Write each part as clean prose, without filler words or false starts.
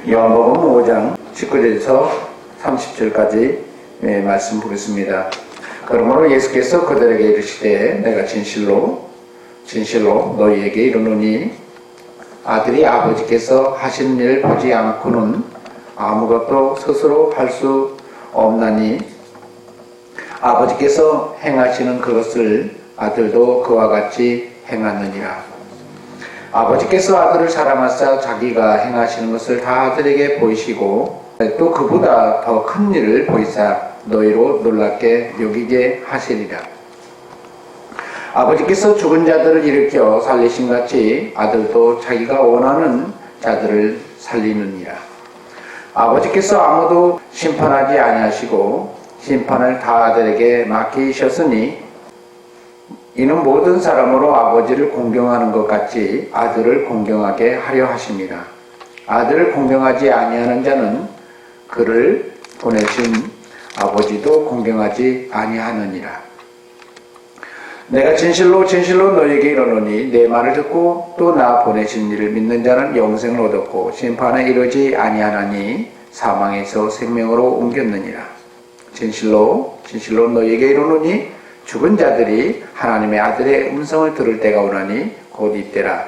요한복음 5장 19절에서 30절까지 말씀 보겠습니다. 그러므로 예수께서 그들에게 이르시되 내가 진실로 너희에게 이르노니 아들이 아버지께서 하시는 일을 보지 않고는 아무것도 스스로 할 수 없나니 아버지께서 행하시는 그것을 아들도 그와 같이 행하느니라. 아버지께서 아들을 사랑하사 자기가 행하시는 것을 다 아들에게 보이시고 또 그보다 더 큰 일을 보이사 너희로 놀랍게 여기게 하시리라. 아버지께서 죽은 자들을 일으켜 살리신 같이 아들도 자기가 원하는 자들을 살리느니라. 아버지께서 아무도 심판하지 아니하시고 심판을 다 아들에게 맡기셨으니 이는 모든 사람으로 아버지를 공경하는 것 같이 아들을 공경하게 하려 하심이라. 아들을 공경하지 아니하는 자는 그를 보내신 아버지도 공경하지 아니하느니라. 내가 진실로 너희에게 이르노니 내 말을 듣고 또 나 보내신 이를 믿는 자는 영생을 얻었고 심판에 이르지 아니하나니 사망에서 생명으로 옮겼느니라. 진실로 너희에게 이르노니 죽은 자들이 하나님의 아들의 음성을 들을 때가 오나니 곧 이때라.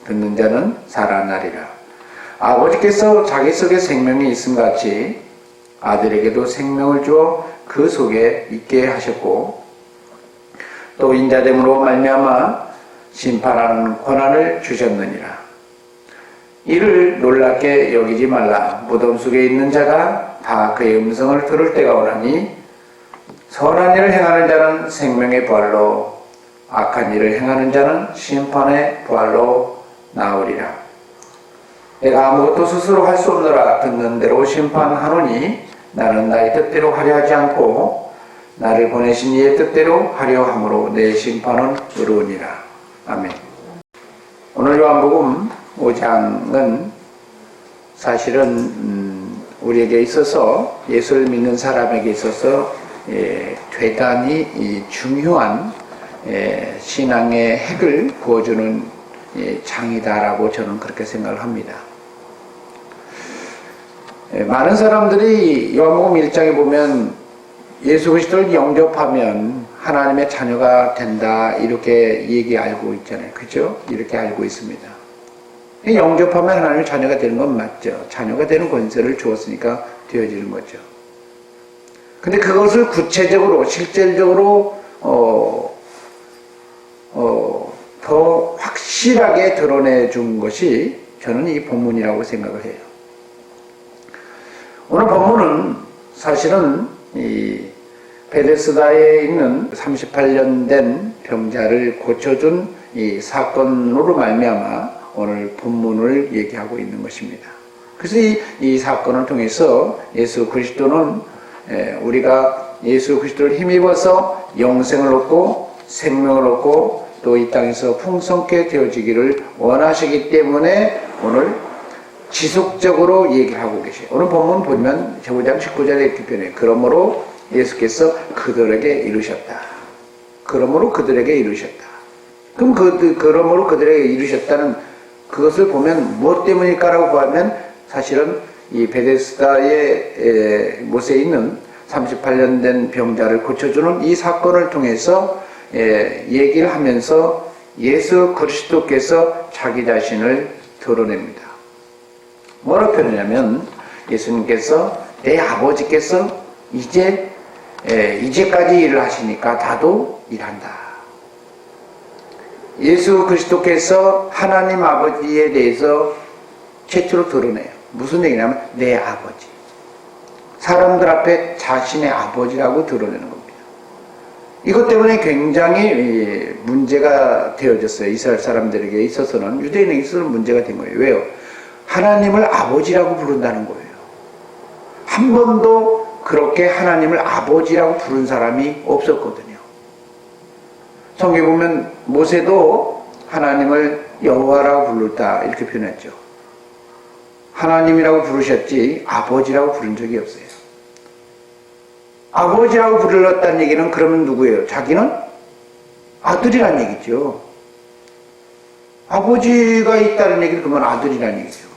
듣는 자는 살아나리라. 아버지께서 자기 속에 생명이 있음같이 아들에게도 생명을 주어 그 속에 있게 하셨고 또 인자됨으로 말미암아 심판하는 권한을 주셨느니라. 이를 놀랍게 여기지 말라. 무덤 속에 있는 자가 다 그의 음성을 들을 때가 오나니 선한 일을 행하는 자는 생명의 부활로 악한 일을 행하는 자는 심판의 부활로 나오리라. 내가 아무것도 스스로 할 수 없노라. 듣는 대로 심판하노니 나는 나의 뜻대로 하려 하지 않고 나를 보내신 이의 뜻대로 하려 함으로 내 심판은 의로우니라. 아멘. 오늘 요한복음 5장은 사실은 우리에게 있어서 예수를 믿는 사람에게 있어서 대단히 중요한 신앙의 핵을 부어주는 장이다라고 저는 그렇게 생각을 합니다. 많은 사람들이 요한복음 1장에 보면 예수 그리스도를 영접하면 하나님의 자녀가 된다 이렇게 알고 있잖아요. 그죠? 이렇게 알고 있습니다. 영접하면 하나님의 자녀가 되는 건 맞죠. 자녀가 되는 권세를 주었으니까 되어지는 거죠. 근데 그것을 구체적으로, 실질적으로, 더 확실하게 드러내준 것이 저는 이 본문이라고 생각을 해요. 오늘 본문은 사실은 이 베데스다에 있는 38년 된 병자를 고쳐준 이 사건으로 말미암아 오늘 본문을 얘기하고 있는 것입니다. 그래서 이 사건을 통해서 예수 그리스도는 우리가 예수 그리스도를 힘입어서 영생을 얻고 생명을 얻고 또 이 땅에서 풍성케 되어지기를 원하시기 때문에 오늘 지속적으로 얘기를 하고 계세요. 오늘 본문 보면 5장 19절에 이렇게 표현해요. 그러므로 예수께서 그들에게 이르셨다. 그러므로 그들에게 이르셨다. 그럼 그러므로 그들에게 이르셨다는 그것을 보면 무엇 때문일까라고 보면 사실은 이 베데스다의 못에 있는 38년 된 병자를 고쳐주는 이 사건을 통해서 얘기를 하면서 예수 그리스도께서 자기 자신을 드러냅니다. 뭐라고 표현하냐면 예수님께서 내 아버지께서 이제까지 일을 하시니까 나도 일한다. 예수 그리스도께서 하나님 아버지에 대해서 최초로 드러내요. 무슨 얘기냐면 내 아버지. 사람들 앞에 자신의 아버지라고 드러내는 겁니다. 이것 때문에 굉장히 문제가 되어졌어요. 이스라엘 사람들에게 있어서는, 유대인에게 있어서는 문제가 된 거예요. 왜요? 하나님을 아버지라고 부른다는 거예요. 한 번도 그렇게 하나님을 아버지라고 부른 사람이 없었거든요. 성경에 보면 모세도 하나님을 여호와라고 부르다 이렇게 표현했죠. 하나님이라고 부르셨지 아버지라고 부른 적이 없어요. 아버지라고 불렀다는 얘기는 그러면 누구예요? 자기는 아들이란 얘기죠. 아버지가 있다는 얘기는 그러면 아들이란 얘기죠.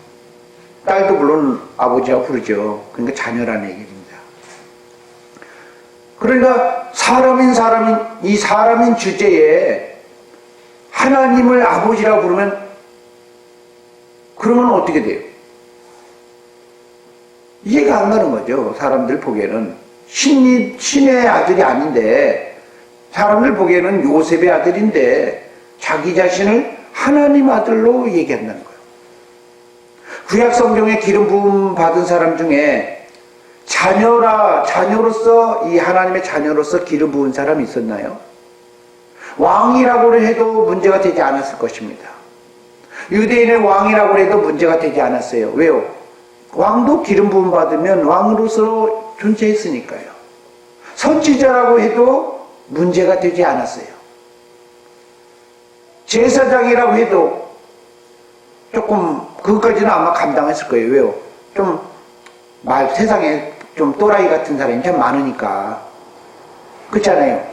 딸도 물론 아버지라 부르죠. 그러니까 자녀라는 얘기입니다. 그러니까 이 사람인 주제에 하나님을 아버지라 부르면 그러면 어떻게 돼요? 이해가 안 가는 거죠. 사람들 보기에는 신의 아들이 아닌데, 사람들 보기에는 요셉의 아들인데 자기 자신을 하나님 아들로 얘기한다는 거예요. 구약 성경에 기름 부음 받은 사람 중에 자녀로서, 이 하나님의 자녀로서 기름 부은 사람이 있었나요? 왕이라고 해도 문제가 되지 않았을 것입니다. 유대인의 왕이라고 해도 문제가 되지 않았어요. 왜요? 왕도 기름 부음 받으면 왕으로서 존재했으니까요. 선지자라고 해도 문제가 되지 않았어요. 제사장이라고 해도 조금 그것까지는 아마 감당했을 거예요. 왜요? 세상에 좀 또라이 같은 사람이 참 많으니까. 그렇잖아요.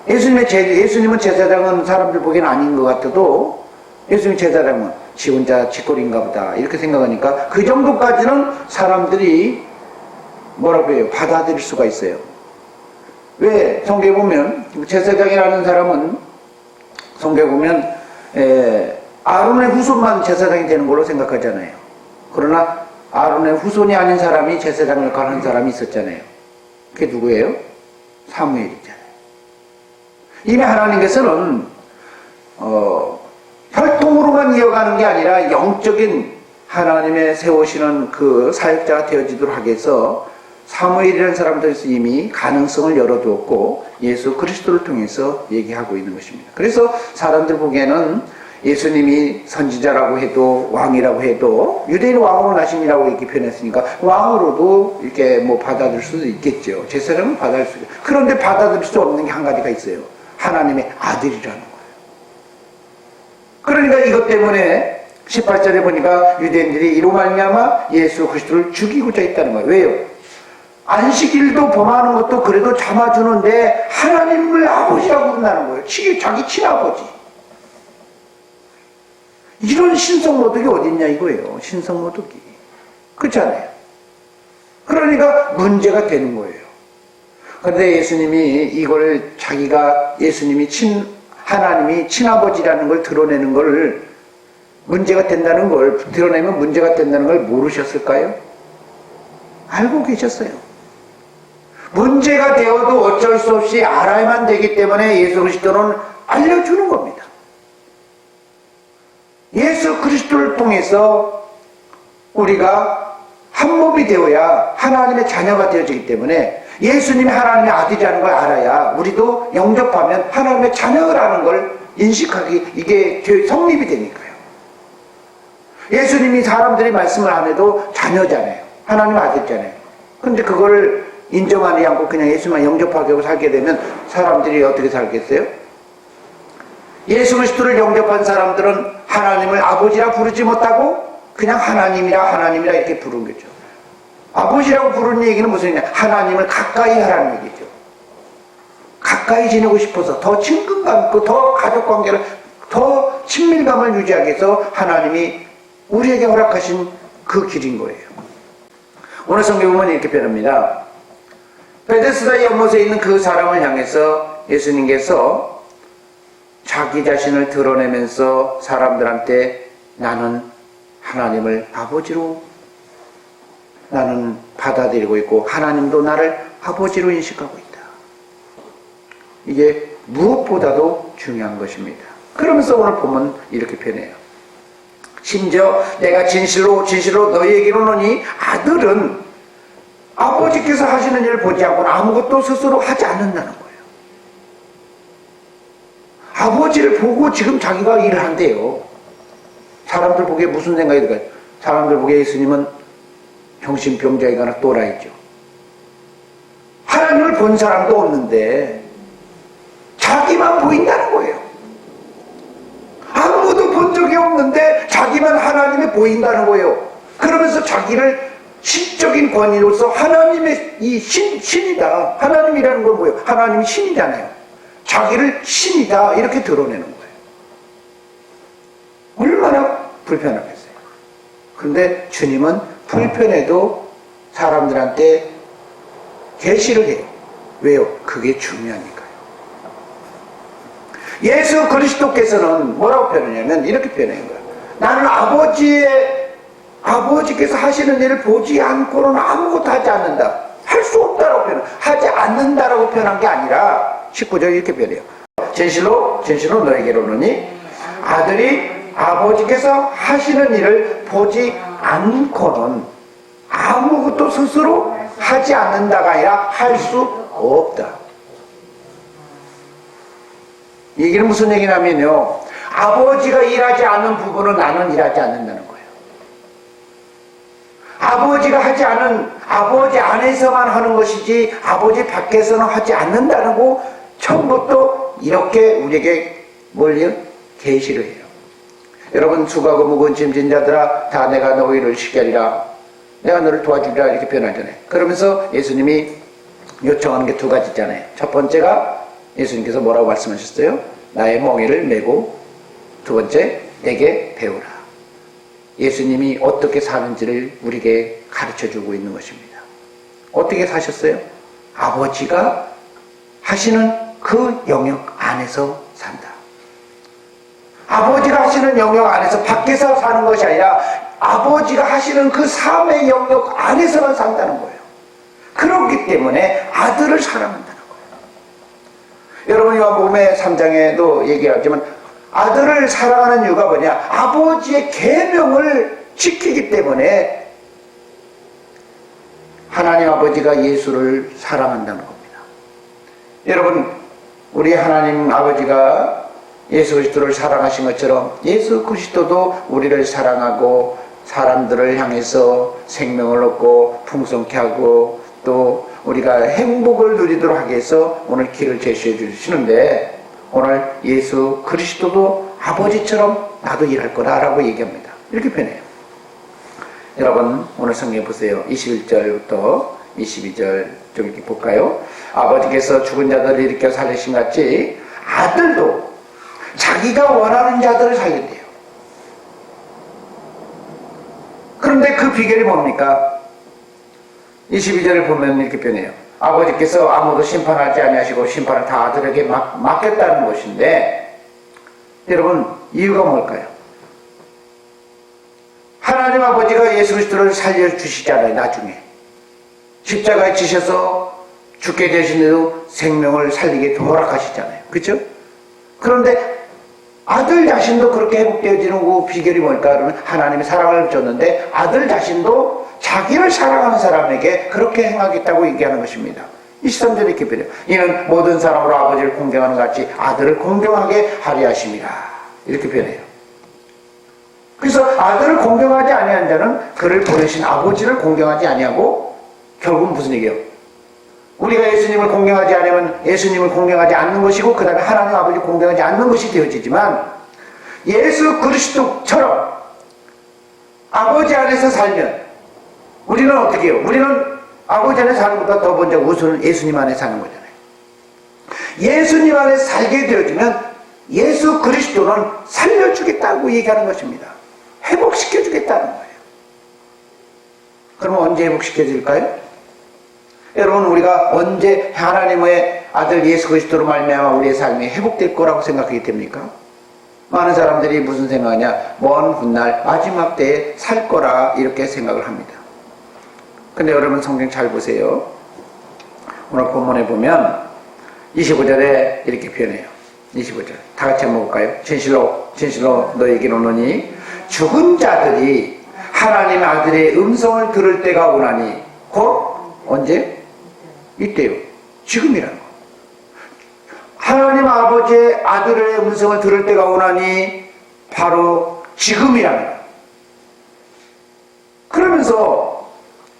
예수님은 제사장은 사람들 보기에는 아닌 것 같아도 예수님 제사장은 지 혼자 짓거리인가 보다 이렇게 생각하니까 그 정도까지는 사람들이 뭐라고 해요? 받아들일 수가 있어요. 왜? 성경에 보면 제사장이라는 사람은 성경에 보면 아론의 후손만 제사장이 되는 걸로 생각하잖아요. 그러나 아론의 후손이 아닌 사람이 제사장 역할을 하는 사람이 있었잖아요. 그게 누구예요? 사무엘이잖아요. 이미 하나님께서는 혈통으로만 이어가는 게 아니라 영적인 하나님의 세우시는 그 사역자가 되어지도록 하기 위해서 사무엘이라는 사람들에서 이미 가능성을 열어두었고 예수 그리스도를 통해서 얘기하고 있는 것입니다. 그래서 사람들 보기에는 예수님이 선지자라고 해도 왕이라고 해도 유대인 왕으로 나심이라고 이렇게 표현했으니까 왕으로도 이렇게 뭐 받아들일 수도 있겠죠. 제사장은 받아들일 수 있겠죠. 그런데 받아들일 수 없는 게 한 가지가 있어요. 하나님의 아들이라는 거예요. 그러니까 이것 때문에 18절에 보니까 유대인들이 이로 말미암아 예수 그리스도를 죽이고자 했다는 거예요. 왜요? 안식일도 범하는 것도 그래도 참아주는데 하나님을 아버지라고 부른다는 거예요. 자기 친아버지. 이런 신성모독이 어딨냐 이거예요. 신성모독이. 그렇잖아요. 그러니까 문제가 되는 거예요. 그런데 예수님이 이걸 하나님이 친아버지라는 걸 드러내는 걸 문제가 된다는 걸 드러내면 문제가 된다는 걸 모르셨을까요? 알고 계셨어요. 문제가 되어도 어쩔 수 없이 알아야만 되기 때문에 예수 그리스도는 알려주는 겁니다. 예수 그리스도를 통해서 우리가 한 몸이 되어야 하나님의 자녀가 되어지기 때문에 예수님이 하나님의 아들이라는 걸 알아야 우리도 영접하면 하나님의 자녀라는 걸 인식하기 이게 성립이 되니까요. 예수님이 사람들이 말씀을 안 해도 자녀잖아요. 하나님의 아들이잖아요. 그런데 그걸 인정하지 않고 그냥 예수만 영접하게 하고 살게 되면 사람들이 어떻게 살겠어요? 예수 그리스도를 영접한 사람들은 하나님을 아버지라 부르지 못하고 그냥 하나님이라 이렇게 부르는 거죠. 아버지라고 부르는 얘기는 무슨 얘기냐? 하나님을 가까이 하라는 얘기죠. 가까이 지내고 싶어서 더 친근감 있고 더 가족관계를 더 친밀감을 유지하기 위해서 하나님이 우리에게 허락하신 그 길인 거예요. 오늘 성경 보면 이렇게 표현합니다. 베데스다 연못에 있는 그 사람을 향해서 예수님께서 자기 자신을 드러내면서 사람들한테 나는 하나님을 아버지로 나는 받아들이고 있고 하나님도 나를 아버지로 인식하고 있다. 이게 무엇보다도 중요한 것입니다. 그러면서 오늘 보면 이렇게 표현해요. 심지어 내가 진실로 너희에게 이르노니 아들은 아버지께서 하시는 일을 보지 않고는 아무것도 스스로 하지 않는다는 거예요. 아버지를 보고 지금 자기가 일을 한대요. 사람들 보기에 무슨 생각이 들까요? 사람들 보기에 예수님은 정신병자이거나 또라이죠. 하나님을 본 사람도 없는데 자기만 보인다는 거예요. 아무도 본 적이 없는데 자기만 하나님이 보인다는 거예요. 그러면서 자기를 신적인 권위로서 하나님의 신이다. 하나님이라는 건 뭐예요? 하나님이 신이잖아요. 자기를 신이다 이렇게 드러내는 거예요. 얼마나 불편하겠어요. 그런데 주님은 불편해도 사람들한테 계시를 해요. 왜요? 그게 중요하니까요. 예수 그리스도께서는 뭐라고 표현하냐면 이렇게 표현한 거예요. 나는 아버지께서 하시는 일을 보지 않고는 아무것도 하지 않는다. 할 수 없다라고 하지 않는다라고 표현한 게 아니라 19절 이렇게 표현해요. 진실로 너에게로는 아들이 아버지께서 하시는 일을 보지 않고는 아무것도 스스로 하지 않는다가 아니라 할 수 없다. 이 얘기는 무슨 얘기냐면요, 아버지가 일하지 않는 부분은 나는 일하지 않는다는 거예요. 아버지가 하지 않은, 아버지 안에서만 하는 것이지 아버지 밖에서는 하지 않는다는 거 처음부터 이렇게 우리에게 뭘요? 계시를 해요. 여러분, 수고하고 무거운 짐진 자들아 다 내가 너희를 쉬게 하리라, 내가 너를 도와주리라, 이렇게 표현하잖아요. 그러면서 예수님이 요청하는 게 두 가지잖아요. 첫 번째가 예수님께서 뭐라고 말씀하셨어요? 나의 멍에를 메고, 두 번째, 내게 배우라. 예수님이 어떻게 사는지를 우리에게 가르쳐주고 있는 것입니다. 어떻게 사셨어요? 아버지가 하시는 그 영역 안에서 산다. 아버지가 하시는 영역 안에서 밖에서 사는 것이 아니라 아버지가 하시는 그 삶의 영역 안에서만 산다는 거예요. 그렇기 때문에 아들을 사랑한다는 거예요. 여러분이 요한복음의 3장에도 얘기하지만 아들을 사랑하는 이유가 뭐냐? 아버지의 계명을 지키기 때문에 하나님 아버지가 예수를 사랑한다는 겁니다. 여러분, 우리 하나님 아버지가 예수 그리스도를 사랑하신 것처럼 예수 그리스도도 우리를 사랑하고 사람들을 향해서 생명을 얻고 풍성케 하고 또 우리가 행복을 누리도록 하기 위해서 오늘 길을 제시해 주시는데, 오늘 예수 그리스도도 아버지처럼 나도 일할 거다라고 얘기합니다. 이렇게 표현해요. 여러분, 오늘 성경 보세요. 21절부터 22절 좀 이렇게 볼까요? 아버지께서 죽은 자들을 일으켜 살리신 같이 아들도 자기가 원하는 자들을 살린대요. 그런데 그 비결이 뭡니까? 22절을 보면 이렇게 표현해요. 아버지께서 아무도 심판하지 아니하시고 심판을 다 아들에게 맡겼다는 것인데, 여러분, 이유가 뭘까요? 하나님 아버지가 예수 그리스도를 살려주시잖아요. 나중에 십자가에 지셔서 죽게 되시는데도 생명을 살리게 허락하시잖아요. 그렇죠? 그런데 아들 자신도 그렇게 회복되어지는 그 비결이 뭘까? 그러면 하나님이 사랑을 줬는데 아들 자신도 자기를 사랑하는 사람에게 그렇게 행하겠다고 얘기하는 것입니다. 23절에 이렇게 표현해요. 이는 모든 사람으로 아버지를 공경하는 것 같이 아들을 공경하게 하리 하심이라, 이렇게 표현해요. 그래서 아들을 공경하지 아니한 자는 그를 보내신 아버지를 공경하지 아니하고, 결국은 무슨 얘기예요? 우리가 예수님을 공경하지 않으면 예수님을 공경하지 않는 것이고, 그 다음에 하나님 아버지를 공경하지 않는 것이 되어지지만, 예수 그리스도처럼 아버지 안에서 살면 우리는 어떻게 해요? 우리는 아버지 안에 사는 것보다 더 먼저 우선은 예수님 안에 사는 거잖아요. 예수님 안에 살게 되어지면 예수 그리스도는 살려주겠다고 얘기하는 것입니다. 회복시켜주겠다는 거예요. 그러면 언제 회복시켜줄까요? 여러분, 우리가 언제 하나님의 아들 예수 그리스도로 말미암아 우리의 삶이 회복될 거라고 생각하게 됩니까? 많은 사람들이 무슨 생각하냐? 먼 훗날 마지막 때에 살 거라 이렇게 생각을 합니다. 근데 여러분, 성경 잘 보세요. 오늘 본문에 보면 25절에 이렇게 표현해요. 25절 다 같이 한번 볼까요? 진실로 너에게로 오노니 죽은 자들이 하나님의 아들의 음성을 들을 때가 오나니, 곧 언제? 이때요. 지금이라는 거. 하나님 아버지의 아들의 음성을 들을 때가 오나니 바로 지금이라는 거. 그러면서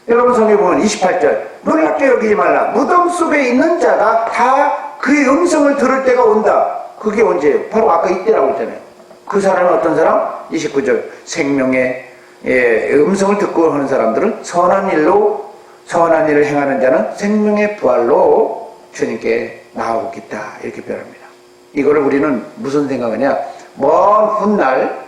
여러분, 성경에 보면 28절 놀랍게 여기지 말라. 무덤 속에 있는 자가 다 그의 음성을 들을 때가 온다. 그게 언제예요? 바로 아까 이때라고 했잖아요. 그 사람은 어떤 사람? 29절 생명의 음성을 듣고 하는 사람들은 선한 일을 행하는 자는 생명의 부활로 주님께 나오겠다, 이렇게 표현합니다. 이거를 우리는 무슨 생각하냐? 먼 훗날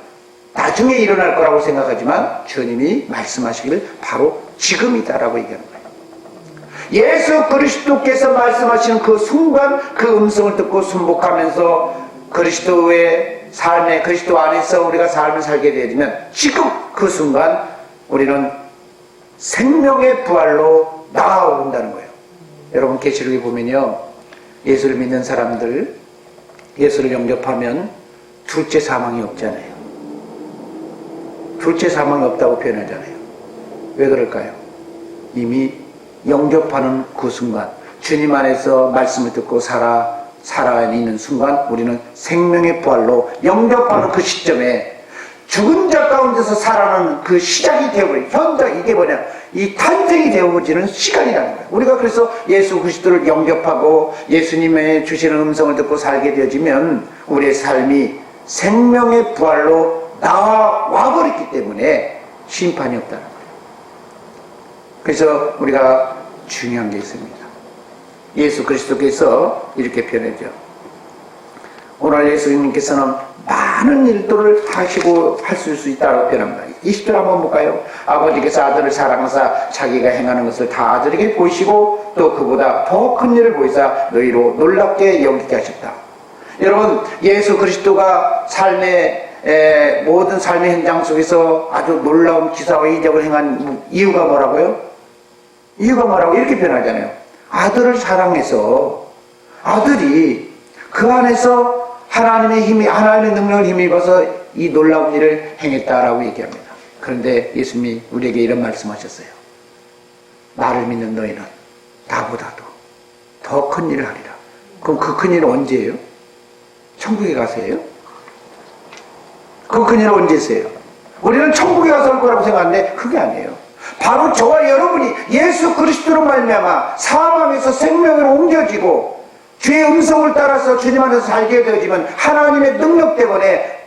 나중에 일어날 거라고 생각하지만 주님이 말씀하시기를 바로 지금이다라고 얘기하는 거예요. 예수 그리스도께서 말씀하시는 그 순간 그 음성을 듣고 순복하면서 그리스도의 삶에, 그리스도 안에서 우리가 삶을 살게 되면 지금 그 순간 우리는 생명의 부활로 나아온다는 거예요. 여러분 계시록에 보면요, 예수를 믿는 사람들, 예수를 영접하면 둘째 사망이 없잖아요. 둘째 사망이 없다고 표현하잖아요. 왜 그럴까요? 이미 영접하는 그 순간, 주님 안에서 말씀을 듣고 살아있는 순간 우리는 생명의 부활로 영접하는 그 시점에 죽은 자 가운데서 살아나는 그 시작이 되어버려요. 현장, 이게 뭐냐, 이 탄생이 되어지는 시간이라는 거예요. 우리가 그래서 예수 그리스도를 영접하고 예수님의 주시는 음성을 듣고 살게 되어지면 우리의 삶이 생명의 부활로 나와버렸기 때문에 심판이 없다는 거예요. 그래서 우리가 중요한 게 있습니다. 예수 그리스도께서 이렇게 표현하죠. 오늘 예수님께서는 많은 일들을 하시고 하실 수 있다고 표현합니다. 20절 한번 볼까요? 아버지께서 아들을 사랑하사 자기가 행하는 것을 다 아들에게 보이시고 또 그보다 더 큰 일을 보이사 너희로 놀랍게 여기게 하셨다. 여러분, 예수 그리스도가 모든 삶의 현장 속에서 아주 놀라운 기사와 이적을 행한 이유가 뭐라고요? 이유가 뭐라고 이렇게 표현하잖아요. 아들을 사랑해서 아들이 그 안에서 하나님의 힘이, 하나님의 능력을 힘입어서 이 놀라운 일을 행했다라고 얘기합니다. 그런데 예수님이 우리에게 이런 말씀하셨어요. 나를 믿는 너희는 나보다도 더 큰 일을 하리라. 그럼 그 큰 일은 언제예요? 천국에 가서예요? 그 큰 일은 언제 있어요? 우리는 천국에 가서 할 거라고 생각하는데 그게 아니에요. 바로 저와 여러분이 예수 그리스도로 말미암아 사망에서 생명으로 옮겨지고 주의 음성을 따라서 주님 안에서 살게 되어지면 하나님의 능력 때문에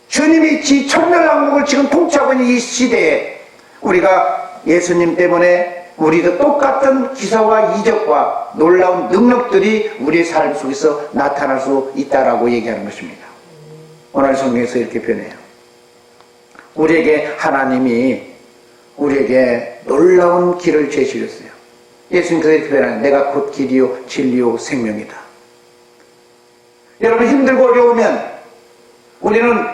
주님이 천멸왕국을 지금 통치하고 있는 이 시대에 우리가 예수님 때문에 우리도 똑같은 기사와 이적과 놀라운 능력들이 우리의 삶 속에서 나타날 수 있다라고 얘기하는 것입니다. 오늘 성경에서 이렇게 표현해요. 우리에게 하나님이 우리에게 놀라운 길을 제시했어요. 예수님께서 이렇게 표현하는, 내가 곧 길이요 진리요 생명이다. 여러분, 힘들고 어려우면 우리는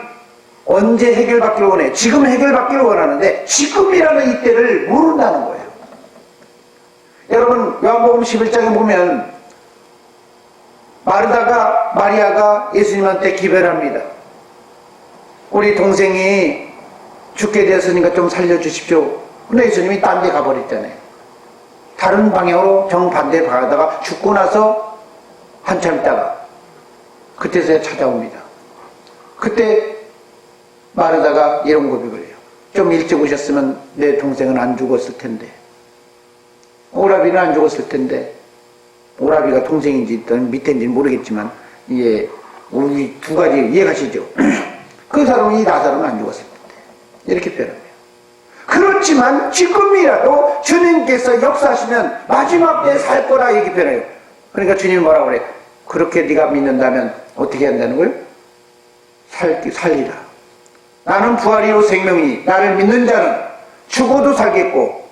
언제 해결받기를 원해? 지금 해결받기를 원하는데 지금이라는 이때를 모른다는 거예요. 여러분, 요한복음 11장에 보면 마리아가 예수님한테 기별을 합니다. 우리 동생이 죽게 되었으니까 좀 살려주십시오. 근데 예수님이 딴 데 가버렸잖아요. 다른 방향으로 정반대 가다가 죽고 나서 한참 있다가 그때서야 찾아옵니다. 그때 마르다가 이런 고백을 해요. 좀 일찍 오셨으면 내 동생은 안 죽었을 텐데, 오라비는 안 죽었을 텐데, 오라비가 동생인지 밑에인지는 모르겠지만 우리 두 가지 이해가시죠? 그 사람이 나사로는 안 죽었을 텐데 이렇게 표현합니다. 그렇지만 지금이라도 주님께서 역사하시면 마지막 때에 살 거라 얘기 표현해요. 그러니까 주님이 뭐라고 그래? 그렇게 네가 믿는다면 어떻게 한다는 거예요? 살리라. 나는 부활이요 생명이니 나를 믿는 자는 죽어도 살겠고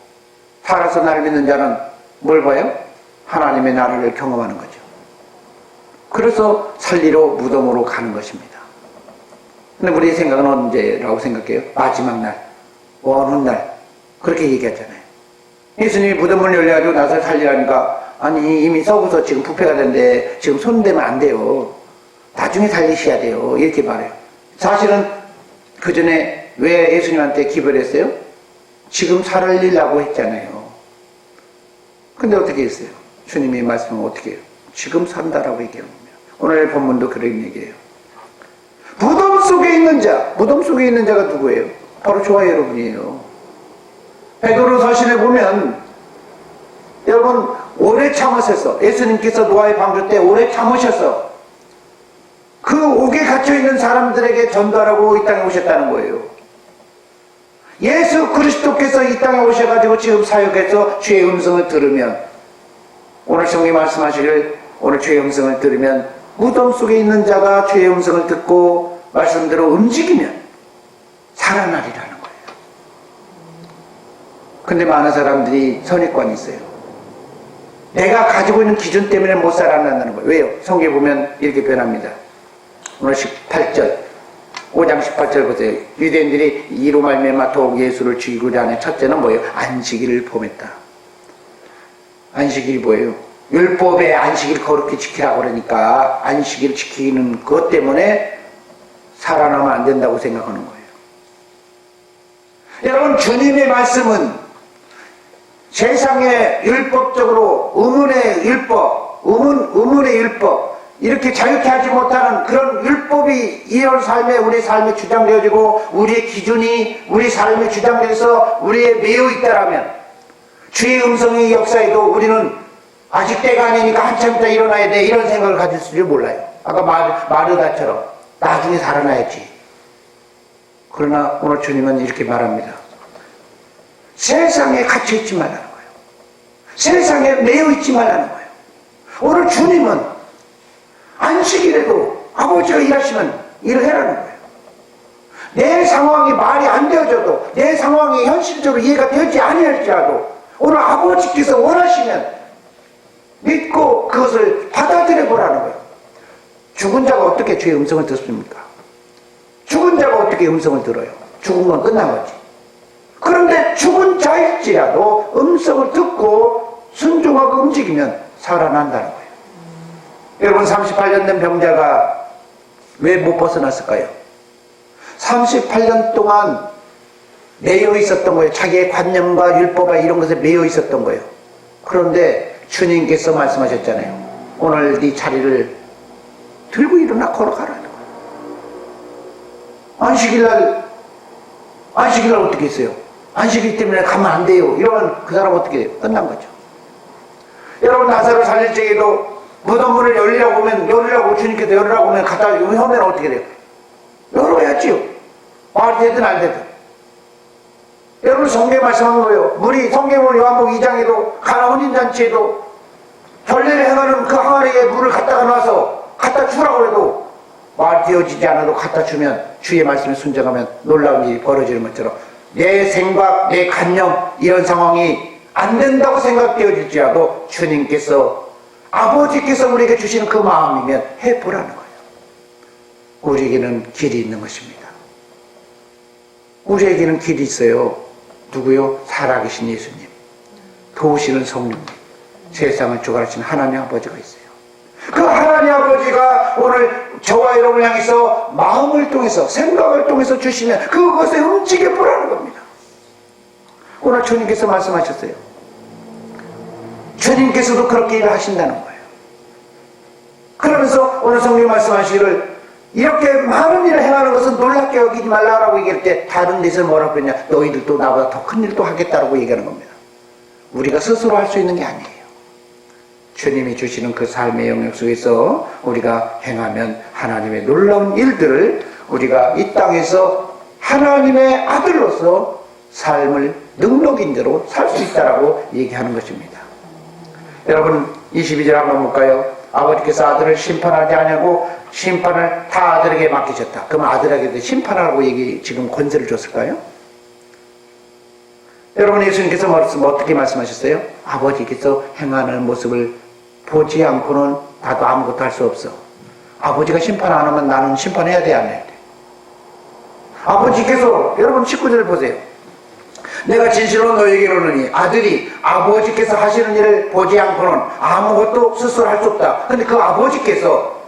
살아서 나를 믿는 자는 뭘 봐요? 하나님의 나라를 경험하는 거죠. 그래서 살리러 무덤으로 가는 것입니다. 근데 우리의 생각은 언제라고 생각해요? 마지막 날, 원혼 날, 그렇게 얘기하잖아요. 예수님이 무덤을 열려가지고 나서 살리라니까, 아니 이미 썩어서 지금 부패가 된데 지금 손대면 안 돼요. 나중에 살리셔야 돼요. 이렇게 말해요. 사실은 그 전에 왜 예수님한테 기별했어요? 지금 살리려고 했잖아요. 근데 어떻게 했어요? 주님이 말씀은 어떻게 해요? 지금 산다라고 얘기합니다. 오늘 본문도 그런 얘기예요. 무덤 속에 있는 자가 누구예요? 바로 저와 여러분이에요. 베드로 서신에 보면 여러분 오래 참으셔서, 예수님께서 노아의 방주 때 오래 참으셔서 그 옥에 갇혀있는 사람들에게 전도하라고 이 땅에 오셨다는 거예요. 예수 그리스도께서 이 땅에 오셔가지고 지금 사역해서 주의 음성을 들으면, 오늘 성경이 말씀하시길, 오늘 주의 음성을 들으면 무덤 속에 있는 자가 주의 음성을 듣고 말씀대로 움직이면 살아나리라는 거예요. 근데 많은 사람들이 선입관이 있어요. 내가 가지고 있는 기준 때문에 못 살아난다는 거예요. 왜요? 성경에 보면 이렇게 변합니다. 오늘 18절 5장 18절 보세요. 유대인들이 이로 말미암아 더욱 예수를 죽이고자 하는 첫째는 뭐예요? 안식일을 범했다. 안식일이 뭐예요? 율법에 안식일 거룩히 지키라고 그러니까 안식일 지키는 것 때문에 살아나면 안 된다고 생각하는 거예요. 여러분, 주님의 말씀은 세상에 율법적으로 의문의 율법, 의문의 율법, 이렇게 자유케 하지 못하는 그런 율법이 이런 삶에, 우리 삶에 주장되어지고 우리의 기준이 우리 삶에 주장돼서 우리에 매여 있다라면 주의 음성의 역사에도 우리는 아직 때가 아니니까 한참 있다 일어나야 돼, 이런 생각을 가질 줄 몰라요. 아까 마르다처럼 나중에 살아나야지. 그러나 오늘 주님은 이렇게 말합니다. 세상에 갇혀있지 말라는 거예요. 세상에 매여있지 말라는 거예요. 오늘 주님은 안식일에도 아버지가 일하시면 일을 해라는 거예요. 내 상황이 말이 안 되어져도, 내 상황이 현실적으로 이해가 되지 아니할지라도 오늘 아버지께서 원하시면 믿고 그것을 받아들여 보라는 거예요. 죽은 자가 어떻게 주의 음성을 듣습니까? 죽은 자가 어떻게 음성을 들어요? 죽은 건 끝난 거지. 그런데 죽은 자일지라도 음성을 듣고 순종하고 움직이면 살아난다는 거예요. 여러분, 38년 된 병자가 왜 못 벗어났을까요? 38년 동안 매여 있었던 거예요. 자기의 관념과 율법과 이런 것에 매여 있었던 거예요. 그런데 주님께서 말씀하셨잖아요. 오늘 네 자리를 들고 일어나 걸어가라는 거예요. 안식일날 어떻게 했어요? 안식일 때문에 가면 안 돼요. 이러면 그 사람 어떻게 돼요? 끝난 거죠. 여러분, 나사로 살릴 적에도 무덤문을 열리라고 주님께서 열으라고 하면 갖다 하면 어떻게 돼요? 열어야지요. 말이 되든 안 되든. 여러분, 성경에 말씀한 거예요. 성경을 요한복음 2장에도 가나 혼인잔치에도 결례를 행하는 그 항아리에 물을 갖다가 놔서 갖다 주라고 해도 말 되어지지 않아도 갖다 주면 주의 말씀에 순종하면 놀라운 일이 벌어지는 것처럼 내 생각, 내 관념, 이런 상황이 안 된다고 생각되어질지라도 주님께서, 아버지께서 우리에게 주시는 그 마음이면 해보라는 거예요. 우리에게는 길이 있는 것입니다. 우리에게는 길이 있어요. 누구요? 살아계신 예수님, 도우시는 성령님, 세상을 주관하시는 하나님 아버지가 있어요. 그 하나님 아버지가 오늘 저와 여러분을 향해서 마음을 통해서, 생각을 통해서 주시면 그것에 움직여 보라는 겁니다. 오늘 주님께서 말씀하셨어요. 주님께서도 그렇게 일을 하신다는 거예요. 그러면서 오늘 성경 말씀하시기를, 이렇게 많은 일을 행하는 것은 놀랍게 여기지 말라라고 얘기할 때 다른 데서는 뭐라고 했냐? 너희들도 나보다 더 큰 일도 하겠다라고 얘기하는 겁니다. 우리가 스스로 할 수 있는 게 아니에요. 주님이 주시는 그 삶의 영역 속에서 우리가 행하면 하나님의 놀라운 일들을 우리가 이 땅에서 하나님의 아들로서 삶을 능력인대로 살 수 있다라고 얘기하는 것입니다. 여러분, 22절 한번 볼까요? 아버지께서 아들을 심판하지 아니하고 심판을 다 아들에게 맡기셨다. 그럼 아들에게 심판하라고 지금 권세를 줬을까요? 여러분, 예수님께서 어떻게 말씀하셨어요? 아버지께서 행하는 모습을 보지 않고는 나도 아무것도 할 수 없어. 아버지가 심판 안 하면 나는 심판해야 돼, 안 해야 돼? 아버지께서, 여러분 19절 보세요. 내가 진실로 너에게 이르노니 아들이 아버지께서 하시는 일을 보지 않고는 아무것도 스스로 할 수 없다. 근데 그 아버지께서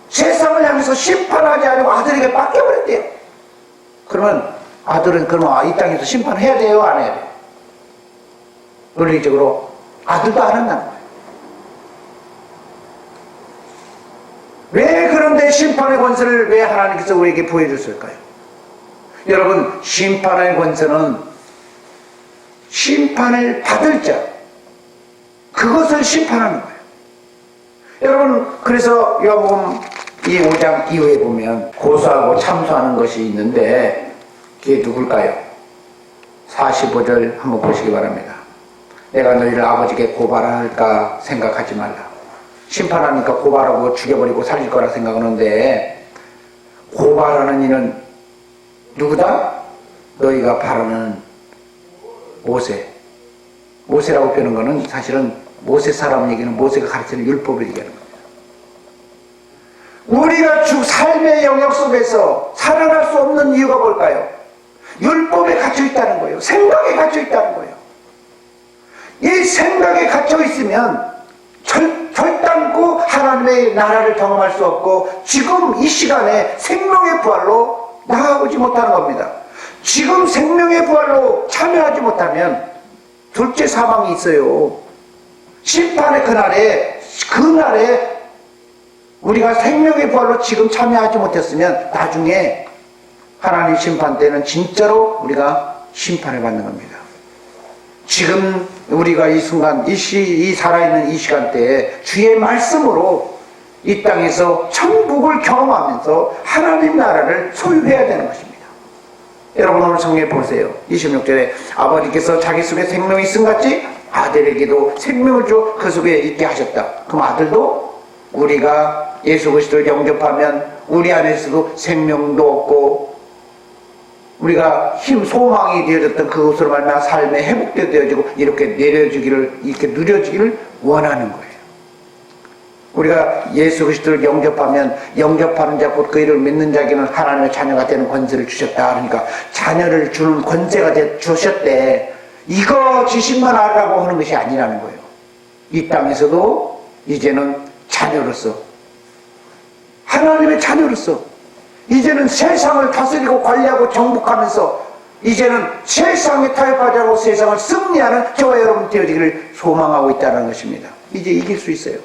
세상을 향해서 심판하지 않고 아들에게 맡겨버렸대요. 그러면 아들은 이 땅에서 심판해야 돼요, 안 해야 돼요? 논리적으로 아들도 안 한다는 거예요. 왜 그런데 심판의 권세를 왜 하나님께서 우리에게 보여줬을까요? 여러분, 심판의 권세는 심판을 받을 자, 그것을 심판하는 거예요. 여러분, 그래서 요한복음 5장 이후에 보면 고소하고 참소하는 것이 있는데 그게 누굴까요? 45절 한번 보시기 바랍니다. 내가 너희를 아버지께 고발할까 생각하지 말라. 심판하니까 고발하고 죽여버리고 살릴 거라 생각하는데, 고발하는 이는 누구다? 너희가 바라는 모세라고 표현한 것은 사실은 모세 사람 얘기는 모세가 가르치는 율법을 얘기하는 겁니다. 우리가 삶의 영역 속에서 살아날 수 없는 이유가 뭘까요? 율법에 갇혀 있다는 거예요. 생각에 갇혀 있다는 거예요. 이 생각에 갇혀 있으면 결단코 하나님의 나라를 경험할 수 없고 지금 이 시간에 생명의 부활로 나아오지 못하는 겁니다. 지금 생명의 부활로 참여하지 못하면 둘째 사망이 있어요. 심판의 그날에 우리가 생명의 부활로 지금 참여하지 못했으면 나중에 하나님 심판 때는 진짜로 우리가 심판을 받는 겁니다. 지금 우리가 이 순간, 이 살아있는 이 시간대에 주의 말씀으로 이 땅에서 천국을 경험하면서 하나님 나라를 소유해야 되는 것입니다. 여러분 오늘 성경에 보세요. 26절에 아버지께서 자기 속에 생명이 있음같이 아들에게도 생명을 줘 그 속에 있게 하셨다. 그럼 아들도 우리가 예수 그리스도를 영접하면 우리 안에서도 생명도 얻고 우리가 소망이 되어졌던 그것으로 말미암아 삶의 회복도 되어지고 이렇게 누려지기를 원하는 거예요. 우리가 예수 그리스도를 영접하는 자 곧 그 이름을 믿는 자에게는 하나님의 자녀가 되는 권세를 주셨다. 그러니까 자녀를 주는 권세가 주셨대. 이거 지식만 알라고 하는 것이 아니라는 거예요. 이 땅에서도 이제는 자녀로서 하나님의 자녀로서 이제는 세상을 다스리고 관리하고 정복하면서 이제는 세상에 타협하지 않고 세상을 승리하는 저와 여러분 되어지기를 소망하고 있다는 것입니다. 이제 이길 수 있어요.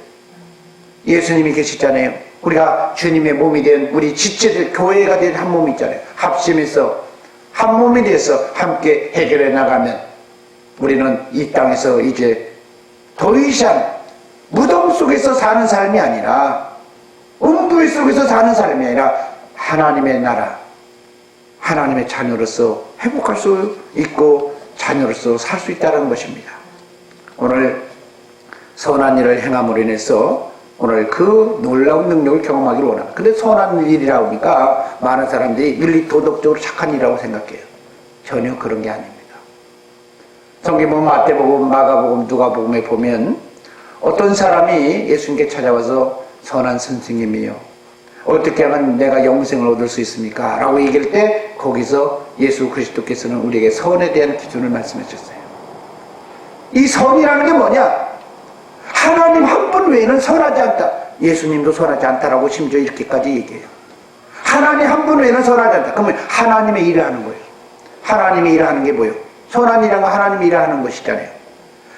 예수님이 계시잖아요. 우리가 주님의 몸이 된 우리 지체들 교회가 된 한 몸이 있잖아요. 합심해서 한 몸이 돼서 함께 해결해 나가면 우리는 이 땅에서 이제 더 이상 무덤 속에서 사는 삶이 아니라 음부의 속에서 사는 삶이 아니라 하나님의 나라, 하나님의 자녀로서 회복할 수 있고 자녀로서 살 수 있다는 것입니다. 오늘 선한 일을 행함으로 인해서 오늘 그 놀라운 능력을 경험하기를 원합니다. 근데 선한 일이라고 하니까 많은 사람들이 윤리 도덕적으로 착한 일이라고 생각해요. 전혀 그런 게 아닙니다. 성경 보면 마태복음, 마가복음, 누가복음에 보면 어떤 사람이 예수님께 찾아와서 선한 선생님이요 어떻게 하면 내가 영생을 얻을 수 있습니까? 라고 얘기할 때 거기서 예수 그리스도께서는 우리에게 선에 대한 기준을 말씀해 주셨어요. 이 선이라는 게 뭐냐? 하나님 한 분 외에는 선하지 않다. 예수님도 선하지 않다라고 심지어 이렇게까지 얘기해요. 하나님 한 분 외에는 선하지 않다. 그러면 하나님의 일을 하는 거예요. 하나님의 일을 하는 게 뭐예요? 선한 일이란 건 하나님의 일을 하는 것이잖아요.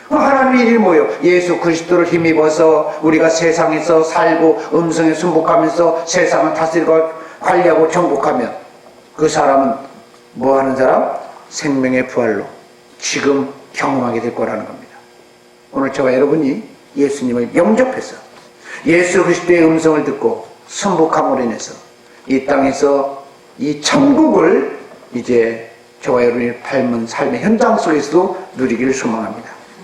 하나님의 일이 뭐예요? 예수 그리스도를 힘입어서 우리가 세상에서 살고 음성에 순복하면서 세상을 다스리고 관리하고 정복하면 그 사람은 뭐 하는 사람? 생명의 부활로 지금 경험하게 될 거라는 겁니다. 오늘 저와 여러분이 예수님을 영접해서 예수 그리스도의 음성을 듣고 순복함으로 인해서 이 땅에서 이 천국을 이제 저와 여러분이 닮은 삶의 현장 속에서도 누리기를 소망합니다.